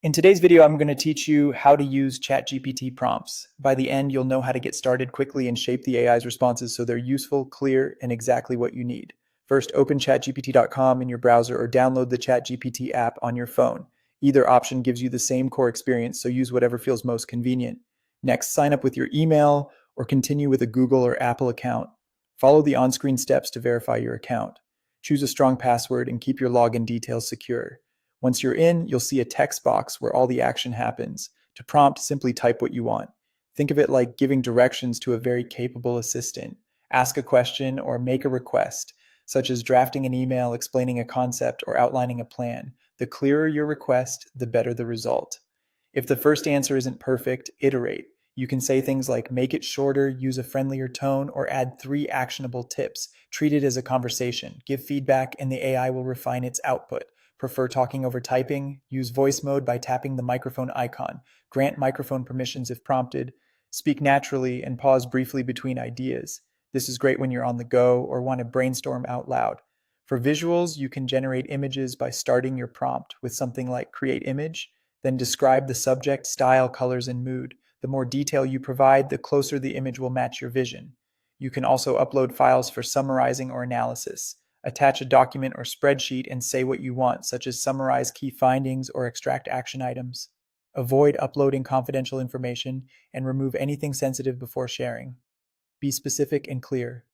In today's video, I'm going to teach you how to use ChatGPT prompts. By the end, you'll know how to get started quickly and shape the AI's responses so they're useful, clear, and exactly what you need. First, open chatgpt.com in your browser or download the ChatGPT app on your phone. Either option gives you the same core experience, so use whatever feels most convenient. Next, sign up with your email or continue with a Google or Apple account. Follow the on-screen steps to verify your account. Choose a strong password and keep your login details secure. Once you're in, you'll see a text box where all the action happens. To prompt, simply type what you want. Think of it like giving directions to a very capable assistant. Ask a question or make a request, such as drafting an email, explaining a concept, or outlining a plan. The clearer your request, the better the result. If the first answer isn't perfect, iterate. You can say things like make it shorter, use a friendlier tone, or add 3 actionable tips. Treat it as a conversation. Give feedback, and the AI will refine its output. Prefer talking over typing? Use voice mode by tapping the microphone icon. Grant microphone permissions if prompted. Speak naturally and pause briefly between ideas. This is great when you're on the go or want to brainstorm out loud. For visuals, you can generate images by starting your prompt with something like create image, then describe the subject, style, colors, and mood. The more detail you provide, the closer the image will match your vision. You can also upload files for summarizing or analysis. Attach a document or spreadsheet and say what you want, such as summarize key findings or extract action items. Avoid uploading confidential information and remove anything sensitive before sharing. Be specific and clear.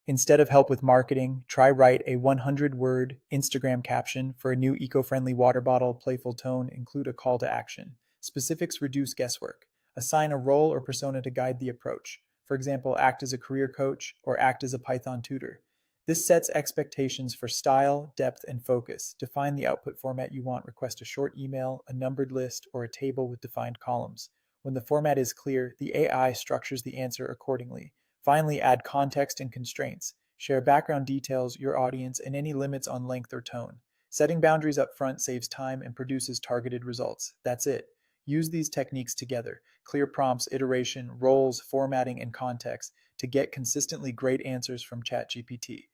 Instead of help with marketing, try write a 100-word Instagram caption for a new eco-friendly water bottle, playful tone, include a call to action. Specifics reduce guesswork. Assign a role or persona to guide the approach. For example, act as a career coach or act as a Python tutor. This sets expectations for style, depth, and focus. Define the output format you want. Request a short email, a numbered list, or a table with defined columns. When the format is clear, the AI structures the answer accordingly. Finally, add context and constraints. Share background details, your audience, and any limits on length or tone. Setting boundaries up front saves time and produces targeted results. That's it. Use these techniques together: clear prompts, iteration, roles, formatting, and context to get consistently great answers from ChatGPT.